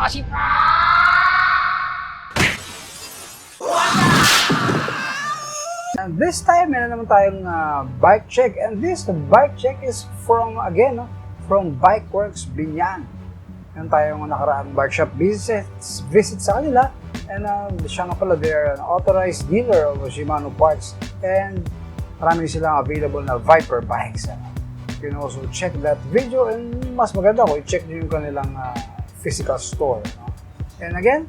kasipa! And this time, meron naman tayong bike check. And this bike check is from, again, from Bikeworkx Biñan. Meron tayong nakaraang bike shop visit sa kanila. And siya nga pala, they're an authorized dealer of Shimano parts. And marami silang available na Viper bikes. You can also check that video, and mas maganda kung i-check nyo yung kanilang physical store. And again,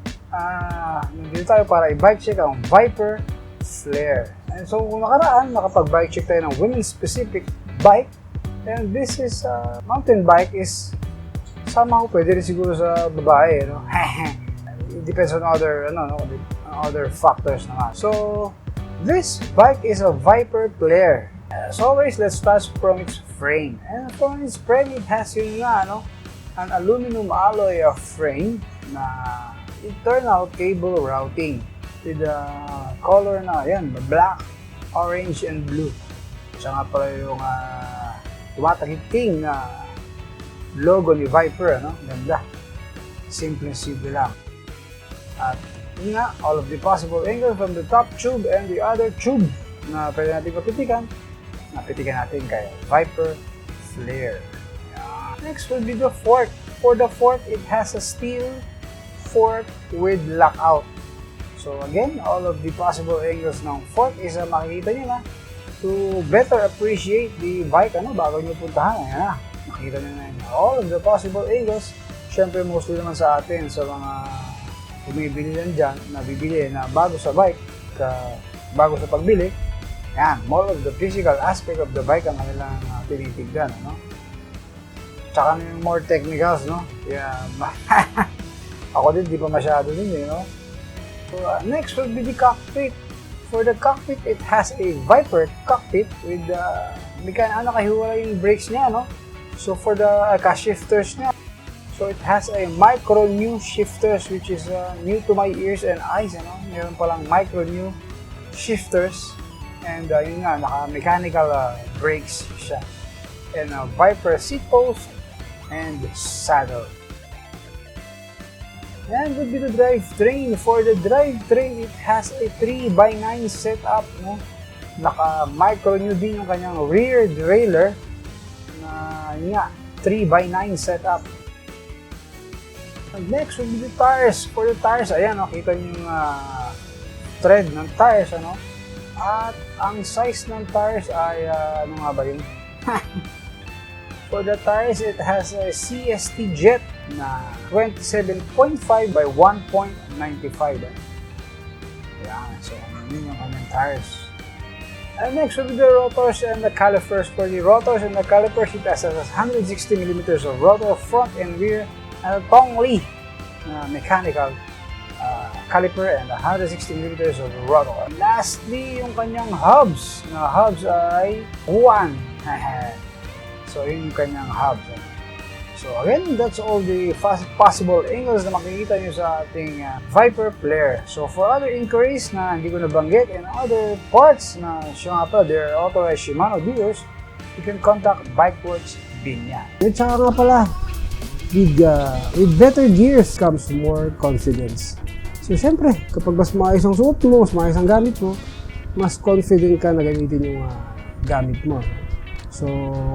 nandito tayo para i-bike check ang Viper Flare. And so kung nakaraan, nakapag-bike check tayo ng women specific bike. And this is mountain bike is somehow pwede rin siguro sa babae, no? It depends on other factors naman. So this bike is a Viper Flare. As always, let's start from its frame. And from its frame, it has yun nga, an aluminum alloy frame na internal cable routing with the color na yan, black, orange, and blue. Siya nga pala yung tumatagiting na logo ni Viper, ganda. Simple lang. At yun nga, all of the possible angles from the top tube and the other tube na pwede natin papitikan, napitikan natin kay Viper Flare. Next will be the fork. For the fork, it has a steel fork with lockout. So again, all of the possible angles ng fork is makikita nyo na to better appreciate the bike bago nyo puntahan. Ayan, makikita nyo na all of the possible angles. Siyempre, mostly naman sa atin, sa mga bumibili lang dyan, nabibili na bago sa bike, bago sa pagbili, yan, more of the physical aspect of the bike ang kanilang tinitignan, Tsaka yung more technicals, Yeah, ako din, di pa masyado din, So, next will be the cockpit. For the cockpit, it has a Viper cockpit with nakahiwala yung brakes niya, So, for the shifters niya, so it has a Micronew Shifters, which is new to my ears and eyes, Meron palang Micronew Shifters, and yun nga, naka-mechanical brakes siya. And Viper seat post and saddle. And would be the drivetrain. For the drivetrain, it has a 3x9 setup, Naka-Micronew din yung kanyang rear derailleur na yun nga, 3x9 setup. And next will be the tires. For the tires, ayan, kita nyo yung tread ng tires, At ang size ng tires ay, ano nga ba yun? For the tires, it has a CST Jet na 27.5 by 1.95. Ayan, so yun yung kanyang tires. And next will be the rotors and the calipers. For the rotors and the calipers, it has 160mm of rotor front and rear, and a Tongli mechanical caliper and 160mm of rotor. And lastly, yung kanyang hubs. Na hubs ay Whuan. So, yun yung kanyang hubs. So, again, that's all the possible angles na makikita nyo sa ating Viper Flare. So, for other inquiries na hindi ko nabanggit and other parts na siya nga pala, they're authorized Shimano dealers, you can contact Bikeworkx Biñan. At saka nga pala, with better gears comes more confidence. So, syempre, kapag mas maayos ang suot mo, mas maayos ang gamit mo, mas confident ka na gamitin yung gamit mo. So,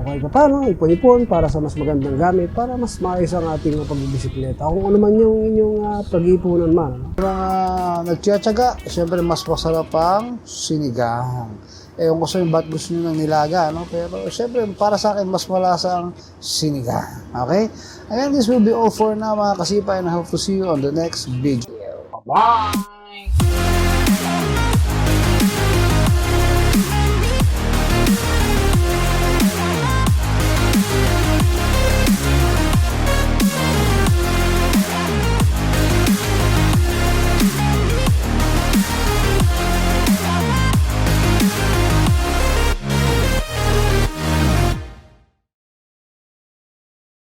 kahit pa paano, ipon-ipon para sa mas magandang gamit, para mas maayos ang ating pagbibisikleta. Kung ano man yung inyong pag-ipunan man. Mga nagtiyatsaga, syempre mas masarap ang sinigang. Ewan ko sa yung ba't gusto nyo ng nilaga, Pero syempre, para sa akin, mas malasa ang sinigang. Okay? Again, this will be all for now, mga kasipa, and I hope to see you on the next video. Bye!